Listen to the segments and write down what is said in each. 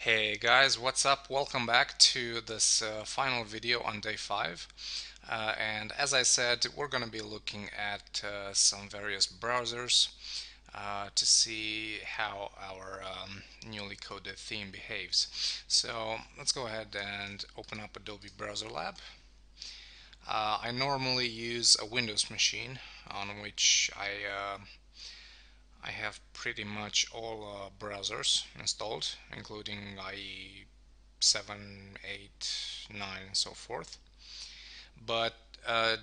Hey guys, what's up? Welcome back to this final video on day 5. And as I said, we're going to be looking at some various browsers to see how our newly coded theme behaves. So let's go ahead and open up Adobe Browser Lab. I normally use a Windows machine on which I have pretty much all browsers installed, including IE 7, 8, 9, and so forth. But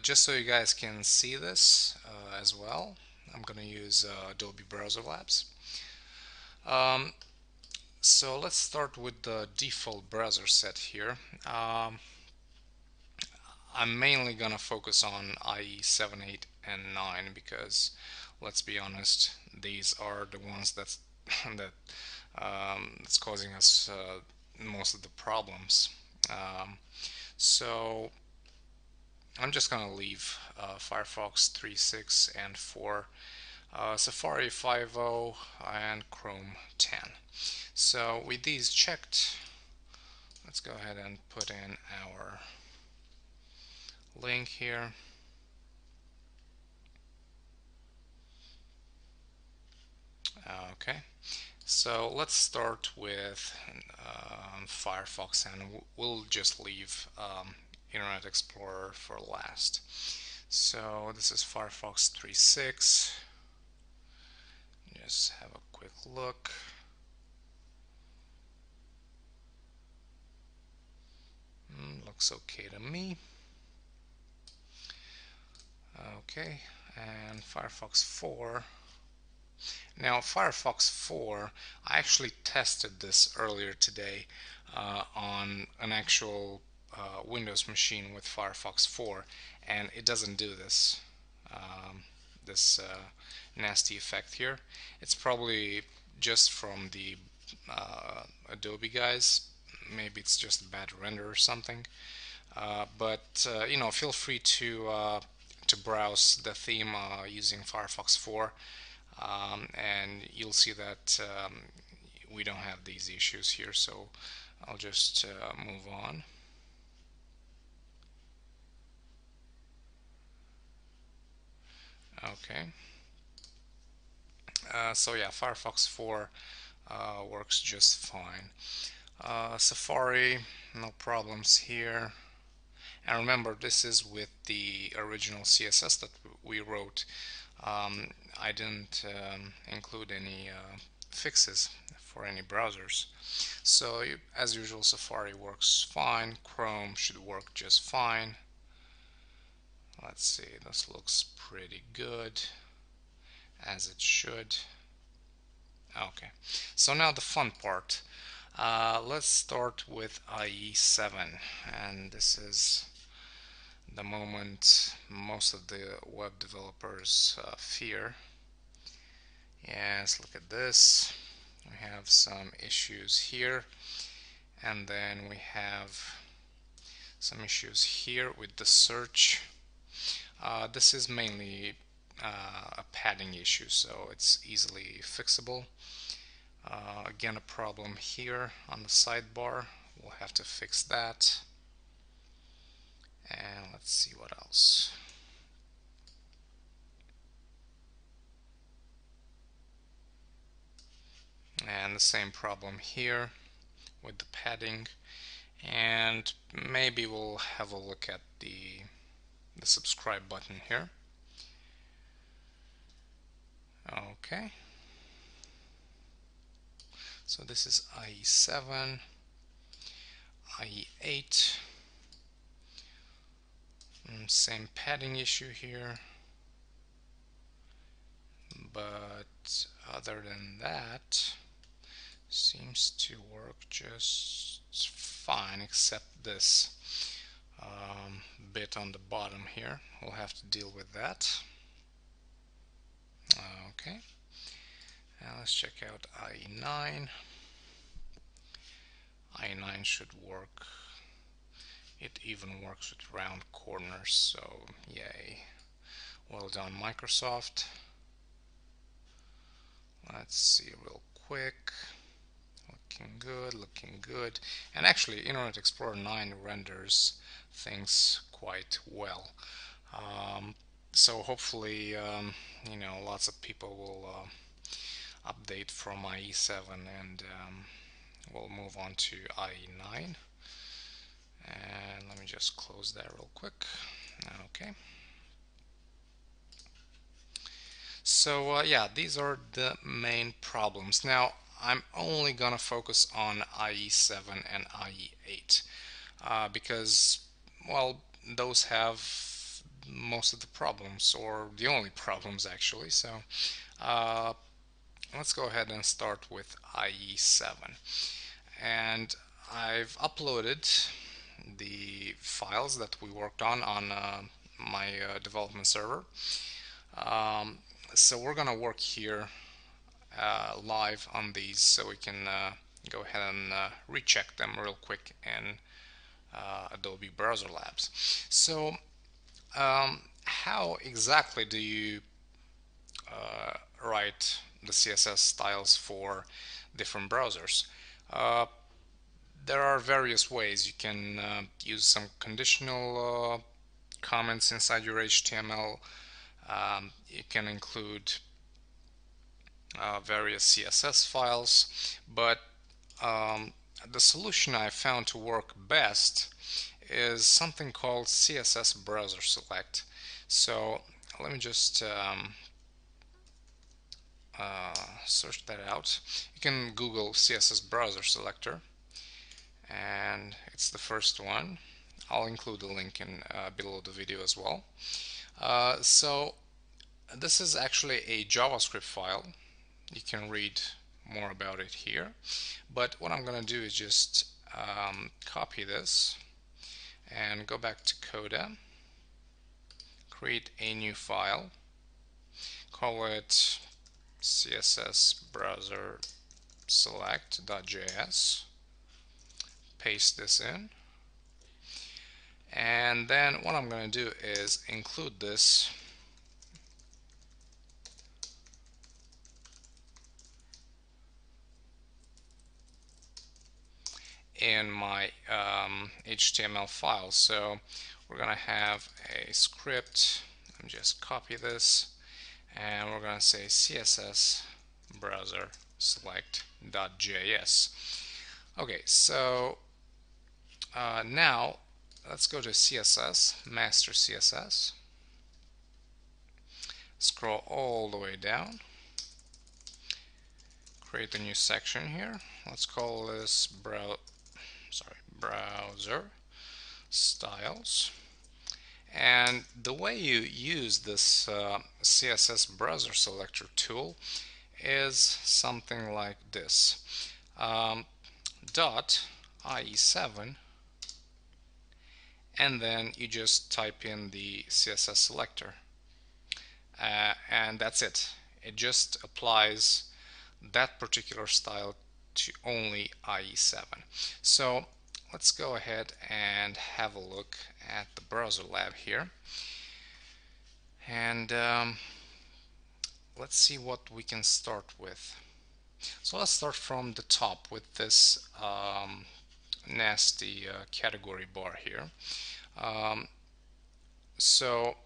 just so you guys can see this as well, I'm going to use Adobe Browser Labs. Um, so let's start with the default browser set here. I'm mainly going to focus on IE 7, 8, and 9 because let's be honest, these are the ones that's causing us most of the problems. Um, so I'm just gonna leave Firefox 3.6 and 4, Safari 5.0, and Chrome 10. So with these checked, let's go ahead and put in our link here. Okay, so let's start with Firefox, and we'll just leave Internet Explorer for last. So this is Firefox 3.6. Just have a quick look. Looks okay to me. Okay, and Firefox 4. Now, Firefox 4, I actually tested this earlier today on an actual Windows machine with Firefox 4, and it doesn't do this. This nasty effect here. It's probably just from the Adobe guys. Maybe it's just a bad render or something. But you know, feel free to browse the theme using Firefox 4, and you'll see that we don't have these issues here. So I'll just move on. Okay. So yeah, Firefox 4 works just fine. Safari, no problems here. And remember, this is with the original CSS that we wrote. I didn't include any fixes for any browsers. So as usual, Safari works fine. Chrome should work just fine. Let's see, this looks pretty good, as it should. Okay, so now the fun part. Let's start with IE7, and this is the moment most of the web developers fear. Yes, look at this. We have some issues here, and then we have some issues here with the search. This is mainly a padding issue, so it's easily fixable. Again, a problem here on the sidebar. We'll have to fix that. And let's see what else. And the same problem here with the padding. And maybe we'll have a look at the subscribe button here. Okay. So this is IE7, IE8. Same padding issue here. But other than that, seems to work just fine, except this bit on the bottom here. We'll have to deal with that. Okay, now let's check out IE9. IE9 should work. It even works with round corners, so yay. Well done, Microsoft. Let's see real quick. Looking looking good. And actually, Internet Explorer 9 renders things quite well. Um, so hopefully, lots of people will update from IE7 and we'll move on to IE9. And let me just close that real quick. Okay. So yeah, these are the main problems. Now I'm only gonna focus on IE7 and IE8 because, well, those have most of the problems, or the only problems actually. So uh, let's go ahead and start with IE7. And I've uploaded the files that we worked on my development server. Um, so we're gonna work here live on these so we can go ahead and recheck them real quick in Adobe Browser Labs. So how exactly do you write the CSS styles for different browsers? Uh, there are various ways. You can use some conditional comments inside your HTML. You can include various CSS files, but the solution I found to work best is something called CSS Browser Select. So let me just search that out. You can Google CSS Browser Selector, and it's the first one. I'll include a link in below the video as well. So this is actually a JavaScript file. You can read more about it here. But what I'm going to do is just copy this and go back to Coda, create a new file, call it CSS Browser Select.js, paste this in, and then what I'm going to do is include this in my HTML file. So we're going to have a script. Let me just copy this, and we're going to say CSS Browser Select.js. Okay, so now let's go to CSS, Master CSS, scroll all the way down, create a new section here. Let's call this Browser Styles. And the way you use this CSS Browser Selector tool is something like this. Dot IE7, and then you just type in the CSS selector, and that's it. It just applies that particular style to only IE7. So let's go ahead and have a look at the Browser Lab here, and let's see what we can start with. So let's start from the top with this nasty category bar here. So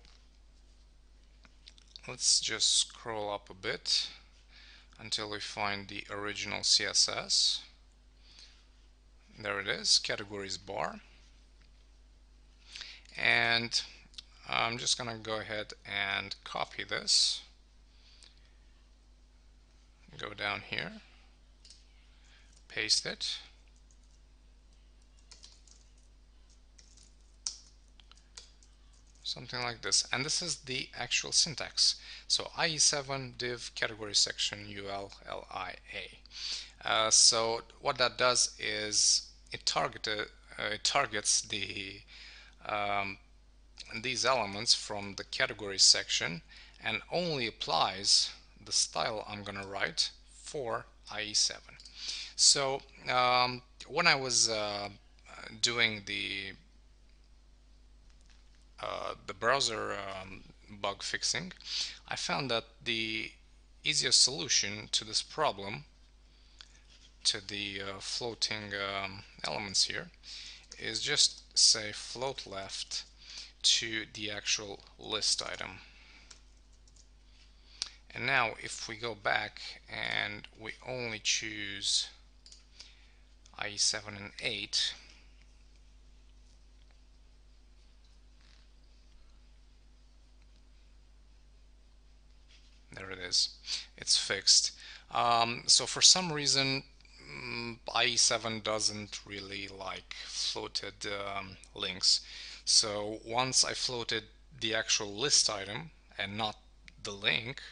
let's just scroll up a bit until we find the original CSS. There it is, categories bar. And I'm just gonna go ahead and copy this, go down here, paste it, something like this, and this is the actual syntax. So IE7 div category section ULLIA. So what that does is it targets these elements from the category section and only applies the style I'm gonna write for IE7. So when I was doing the browser bug fixing, I found that the easiest solution to this problem to the floating elements here is just say float left to the actual list item. And now if we go back and we only choose i.e. 7 and 8, there it is, it's fixed. So for some reason IE7 doesn't really like floated links. So once I floated the actual list item and not the link,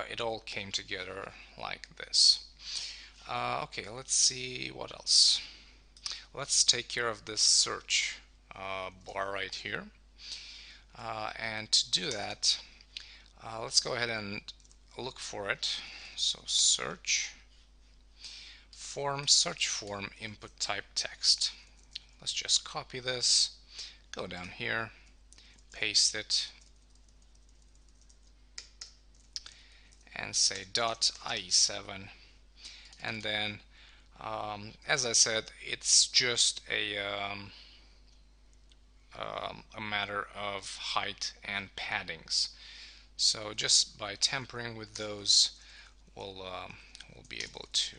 it all came together like this. Okay, let's see what else. Let's take care of this search bar right here. And to do that, let's go ahead and look for it. So search form input type text. Let's just copy this, go down here, paste it, and say .ie7, and then as I said, it's just a matter of height and paddings. So just by tampering with those, we'll be able to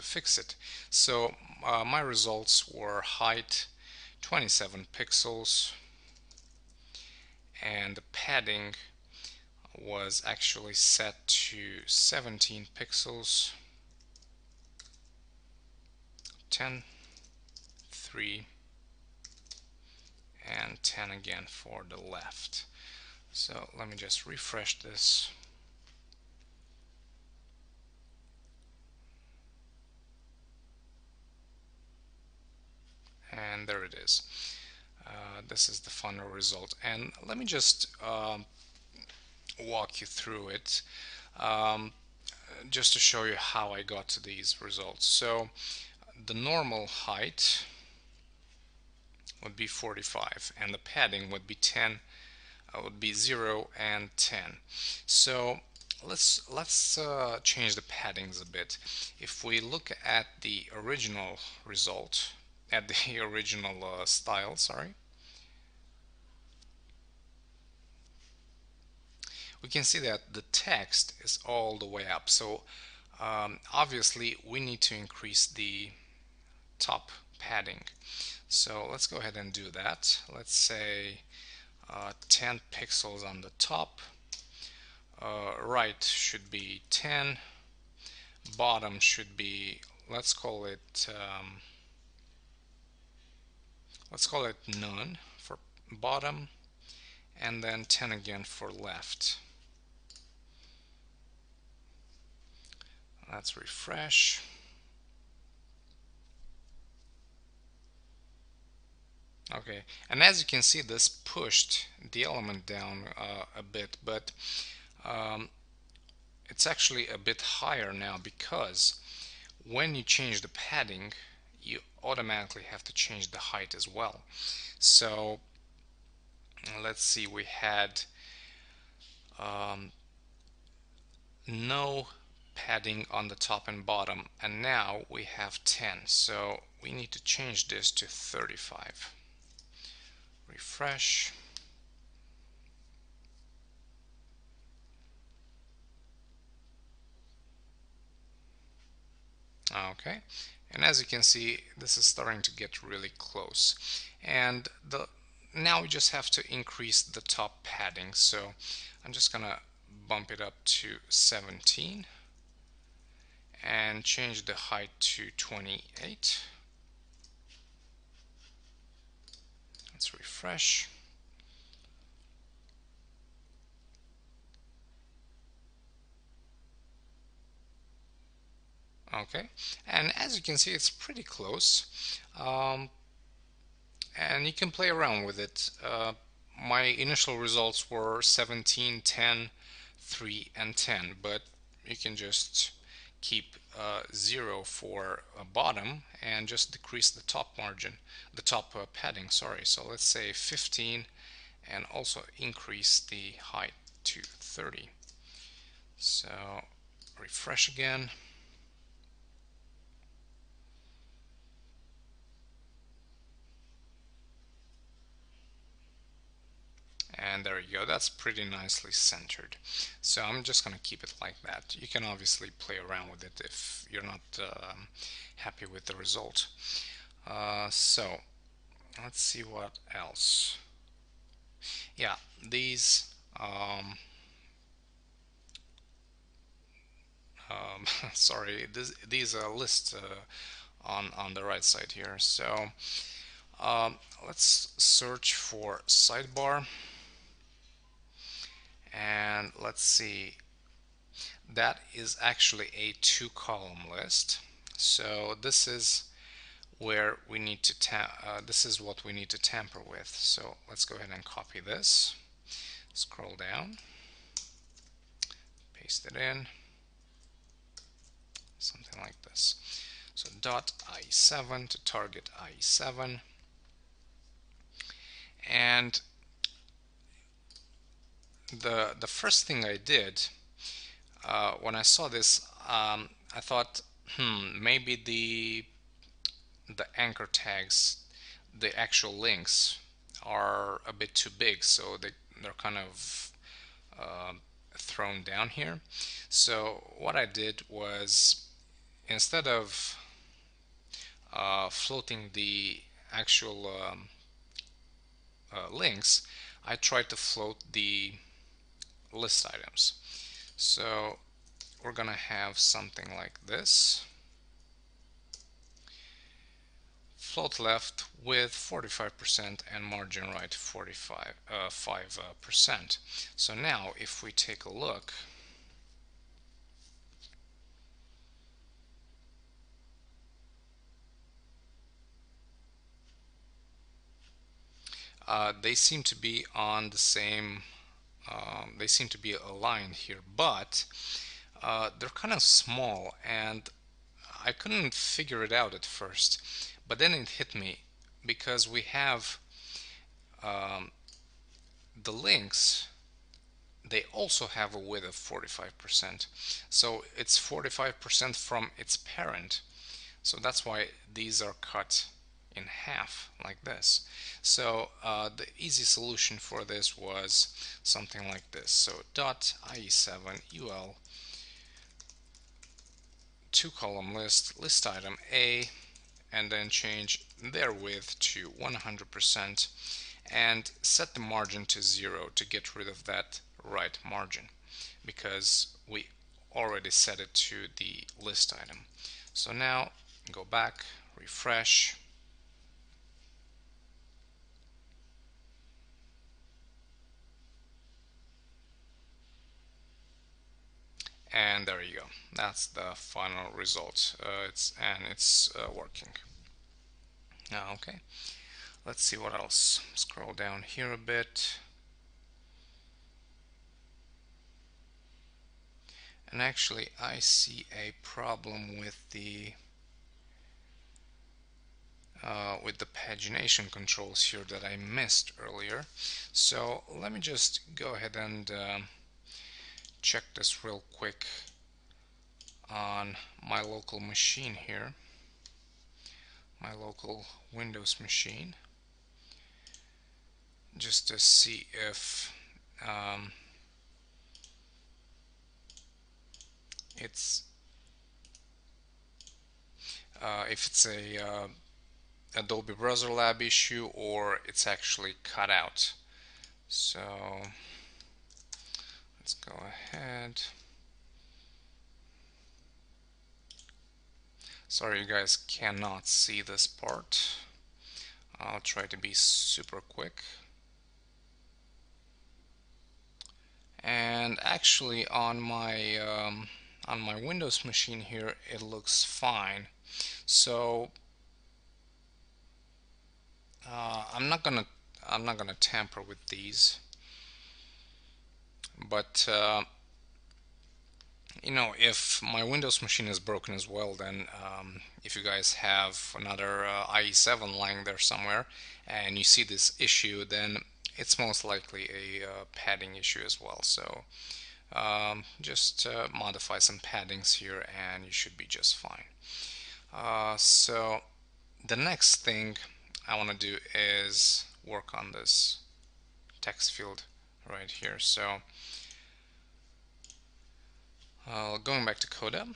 fix it. So my results were height 27 pixels, and the padding was actually set to 17 pixels, 10, 3, and 10 again for the left. So let me just refresh this. And there it is. This is the final result. And let me just walk you through it just to show you how I got to these results. So the normal height would be 45 and the padding would be 10, would be 0 and 10. So let's change the paddings a bit. If we look at the original result, at the original style, sorry, we can see that the text is all the way up. So obviously we need to increase the top padding. So let's go ahead and do that. Let's say 10 pixels on the top, right should be 10, bottom should be, let's call it none for bottom, and then 10 again for left. Let's refresh. Okay, and as you can see, this pushed the element down a bit, but it's actually a bit higher now, because when you change the padding, you automatically have to change the height as well. So let's see, we had no padding on the top and bottom, and now we have 10, so we need to change this to 35. Refresh. Okay, and as you can see, this is starting to get really close, and now we just have to increase the top padding. So I'm just gonna bump it up to 17 and change the height to 28. Let's refresh. Okay, and as you can see, it's pretty close, and you can play around with it. My initial results were 17, 10, 3, and 10, but you can just keep 0 for bottom and just decrease the top margin, the top padding, sorry. So let's say 15, and also increase the height to 30. So refresh again. And there you go, that's pretty nicely centered. So I'm just going to keep it like that. You can obviously play around with it if you're not happy with the result. So let's see what else. Yeah, these sorry, these list on the right side here. So let's search for sidebar, and let's see, that is actually a two-column list. So this is where we need to this is what we need to tamper with. So let's go ahead and copy this, scroll down, paste it in, something like this. So dot .ie7 to target .ie7, and the first thing I did when I saw this, I thought, maybe the anchor tags, the actual links, are a bit too big, so they're kind of uh, thrown down here. So what I did was, instead of floating the actual links, I tried to float the list items. So we're gonna have something like this: float left with 45% and margin right 5%. So now if we take a look, they seem to be on the same, they seem to be aligned here, but they're kind of small, and I couldn't figure it out at first, but then it hit me, because we have the links, they also have a width of 45%. So it's 45% from its parent. So that's why these are cut in half like this. So the easy solution for this was something like this. So dot .ie7 ul two-column list item A, and then change their width to 100% and set the margin to 0 to get rid of that right margin, because we already set it to the list item. So now go back, refresh, and there you go. That's the final result. It's working. Okay, let's see what else. Scroll down here a bit. And actually, I see a problem with the pagination controls here that I missed earlier. So let me just go ahead and check this real quick on my local machine here, my local Windows machine, just to see it's if it's a Adobe Browser Lab issue, or it's actually cut out. So let's go ahead. Sorry, you guys cannot see this part. I'll try to be super quick. And actually, on my Windows machine here, it looks fine. So I'm not gonna tamper with these, but you know, if my Windows machine is broken as well, then if you guys have another IE7 lying there somewhere and you see this issue, then it's most likely a padding issue as well. So Just modify some paddings here and you should be just fine. So the next thing I want to do is work on this text field right here. So going back to Coda,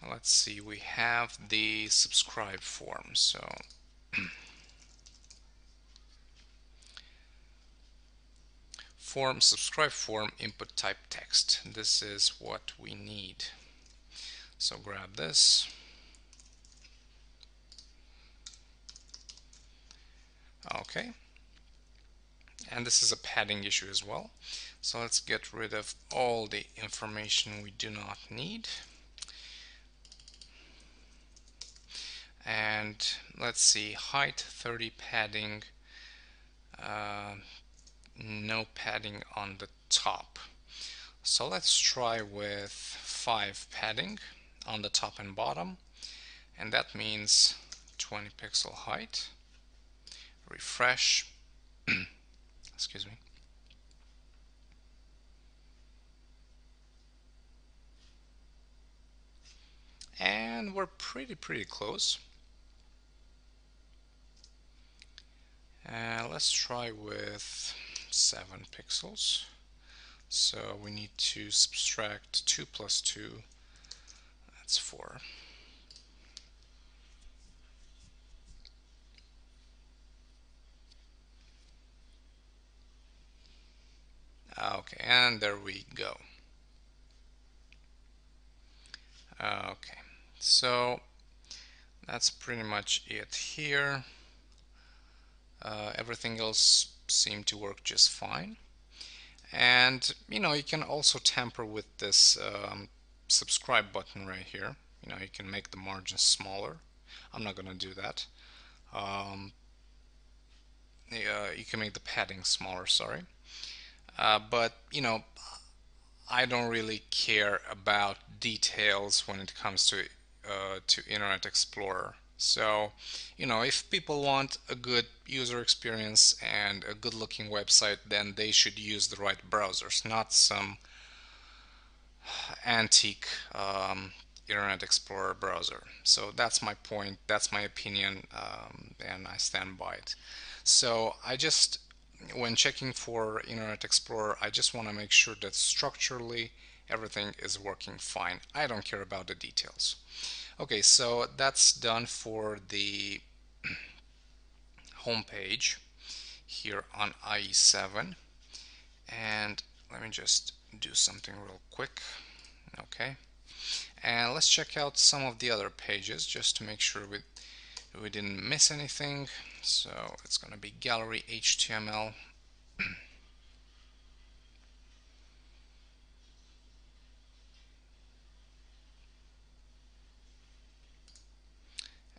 let's see, we have the subscribe form. So subscribe form input type text. This is what we need. So grab this. Okay. And this is a padding issue as well. So let's get rid of all the information we do not need. And let's see, height 30 padding, no padding on the top. So let's try with 5 padding on the top and bottom, and that means 20 pixel height. Refresh. Excuse me. And we're pretty close. Let's try with 7 pixels. So we need to subtract 2 plus 2, that's 4. Okay, and there we go. Okay, so that's pretty much it here. Everything else seemed to work just fine. And you can also tamper with this subscribe button right here. You can make the margins smaller. I'm not gonna do that. You can make the padding smaller, sorry. But I don't really care about details when it comes to Internet Explorer. So, if people want a good user experience and a good looking website, then they should use the right browsers, not some antique Internet Explorer browser. So that's my point, that's my opinion, and I stand by it. So when checking for Internet Explorer, I just want to make sure that structurally everything is working fine. I don't care about the details. Okay, so that's done for the home page here on IE7. And let me just do something real quick. Okay, and let's check out some of the other pages just to make sure we didn't miss anything. So it's going to be gallery HTML.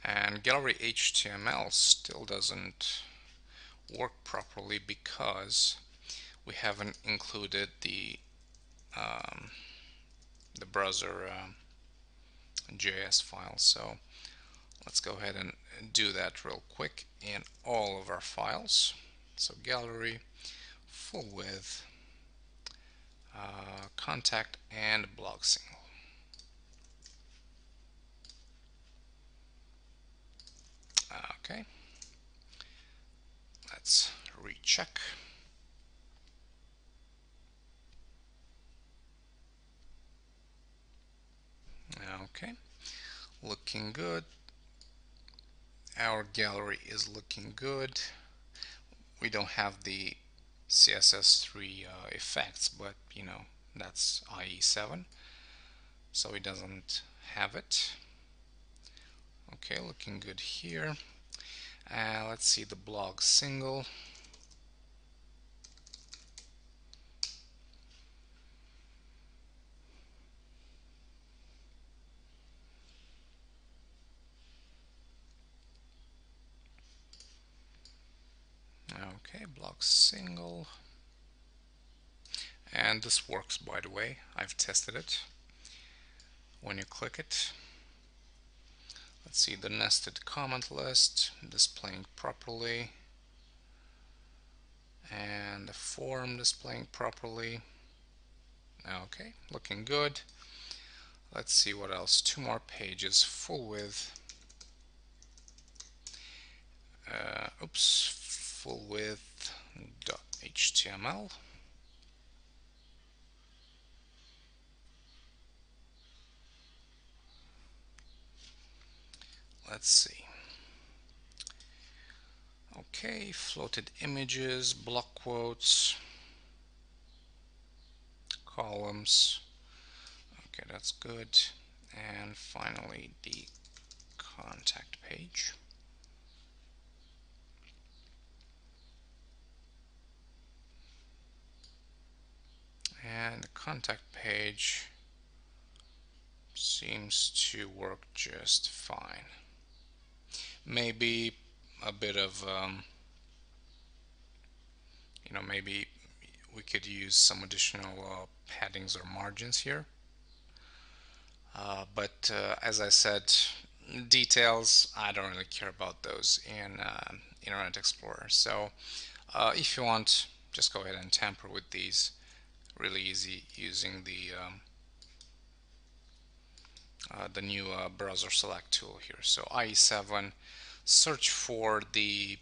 And gallery HTML still doesn't work properly because we haven't included the browser JS file. So let's go ahead and do that real quick in all of our files. So gallery, full width, contact, and blog single. Okay, let's recheck. Okay, looking good. Our gallery is looking good. We don't have the CSS3 effects, but that's IE7, so it doesn't have it. Okay, looking good here. Let's see the blog single. Okay, blog single. And this works, by the way. I've tested it. When you click it, let's see the nested comment list displaying properly, and the form displaying properly. Okay, looking good. Let's see what else. Two more pages. Full width. Full width .html. Let's see. Okay, floated images, block quotes, columns. Okay, that's good. And finally, the contact page. And the contact page seems to work just fine. Maybe a bit of, maybe we could use some additional paddings or margins here. But as I said, details, I don't really care about those in Internet Explorer. So if you want, just go ahead and tamper with these. Really easy using the new Browser Select tool here. So IE7, search for the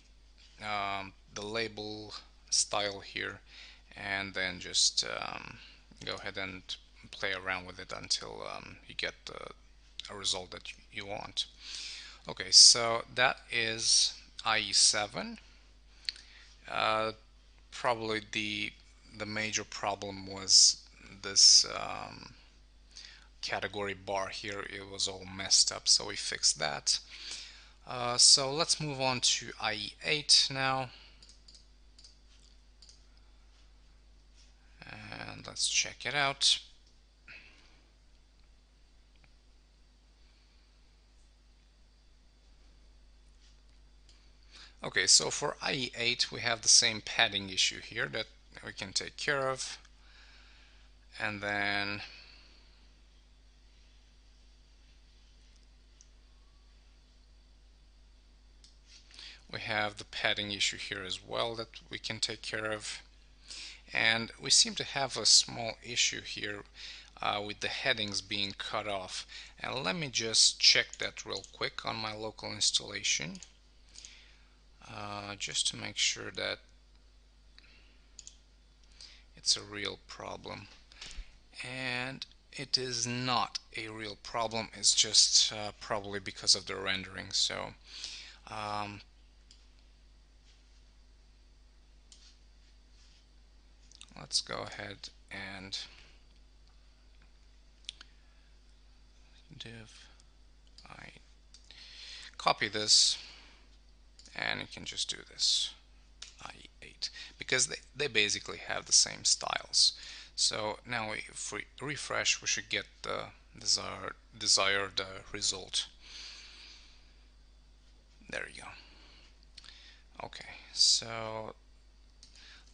label style here, and then just go ahead and play around with it until you get a result that you want. Okay, so that is IE7. Uh, Probably the major problem was this category bar here. It was all messed up, so we fixed that. So let's move on to IE8 now, and let's check it out. Okay, so for IE8 we have the same padding issue here that we can take care of, and then we have the padding issue here as well that we can take care of. And we seem to have a small issue here with the headings being cut off. And let me just check that real quick on my local installation, just to make sure that it's a real problem. And it is not a real problem, it's just probably because of the rendering. So um, let's go ahead and div I copy this, and you can just do this IE8 because they basically have the same styles. So now if we refresh, we should get the desired result. There you go. Okay, so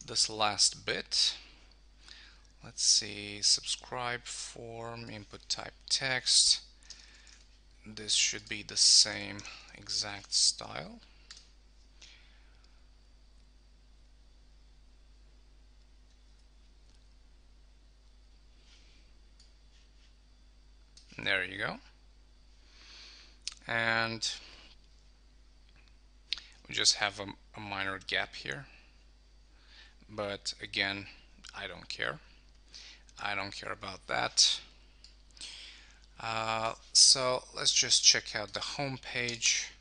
this last bit, let's see, subscribe form, input type text. This should be the same exact style. There you go. And we just have a minor gap here. But again, I don't care. I don't care about that. So let's just check out the home page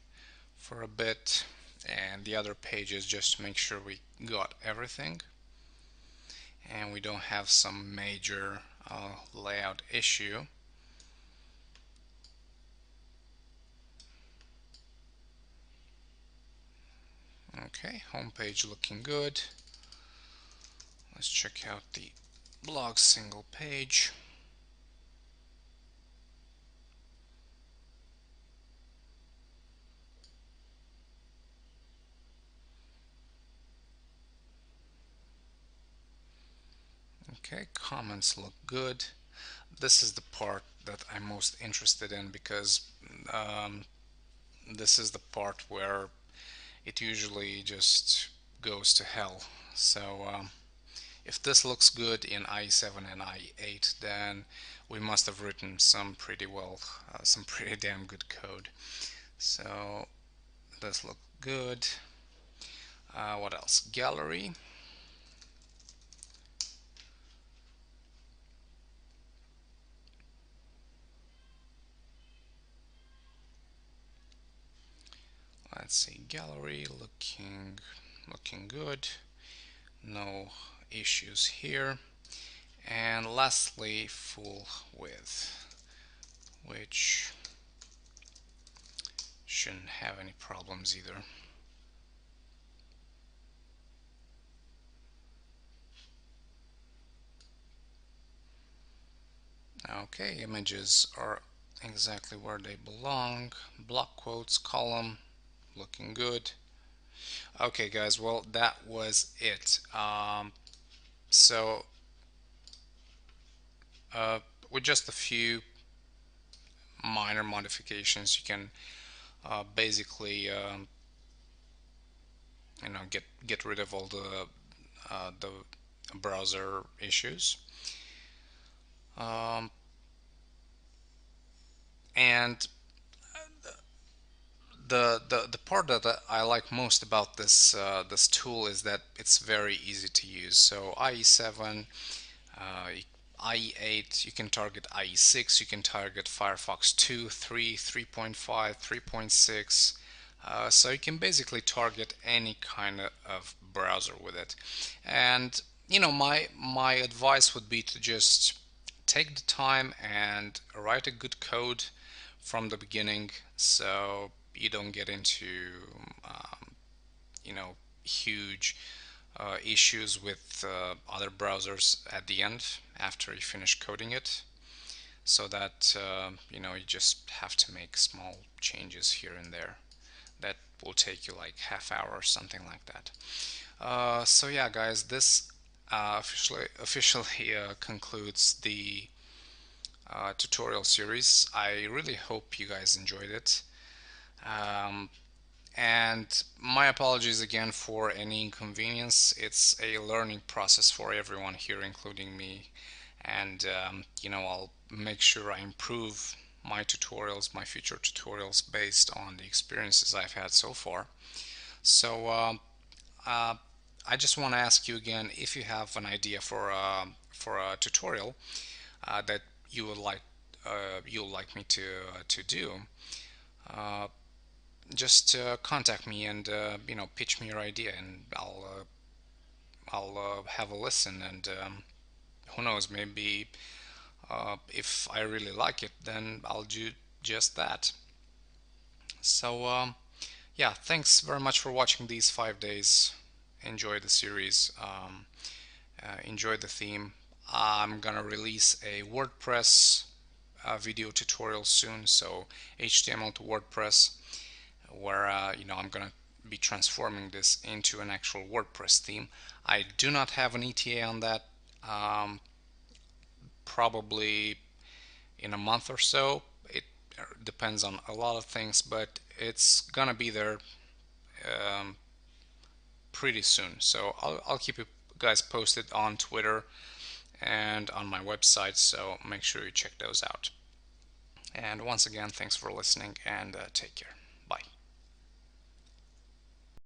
for a bit and the other pages just to make sure we got everything and we don't have some major layout issue. Okay, home page looking good. Let's check out the blog single page. Okay, comments look good. This is the part that I'm most interested in because this is the part where it usually just goes to hell. So if this looks good in IE7 and IE8, then we must have written some pretty well, some pretty damn good code. So this looks good. What else? Gallery. Let's see, gallery looking good. No issues here. And lastly, full width, which shouldn't have any problems either. Okay, images are exactly where they belong. Block quotes, column, looking good. Okay, guys, well, that was it. So, with just a few minor modifications, you can basically, get rid of all the browser issues. And the part that I like most about this tool is that it's very easy to use. So IE7, uh, IE8, you can target IE6, you can target Firefox 2, 3, 3.5, 3.6. So you can basically target any kind of browser with it. And my advice would be to just take the time and write a good code from the beginning, so you don't get into um, huge issues with other browsers at the end after you finish coding it, so that you just have to make small changes here and there that will take you like half hour or something like that. So yeah, guys, this officially concludes the tutorial series. I really hope you guys enjoyed it. Um, and my apologies again for any inconvenience. It's a learning process for everyone here, including me. And I'll make sure I improve my tutorials, my future tutorials, based on the experiences I've had so far. So uh, I just want to ask you again, if you have an idea for a tutorial that you would like you'll like me to do, uh, just contact me and pitch me your idea, and I'll have a listen, and who knows, maybe if I really like it, then I'll do just that. So yeah, thanks very much for watching these 5 days. Enjoy the series. Enjoy the theme. I'm gonna release a WordPress video tutorial soon, so HTML to WordPress, where I'm gonna be transforming this into an actual WordPress theme. I do not have an ETA on that. Probably in a month or so. It depends on a lot of things, but it's gonna be there um, pretty soon. So I'll keep you guys posted on Twitter and on my website, so make sure you check those out. And once again, thanks for listening, and take care.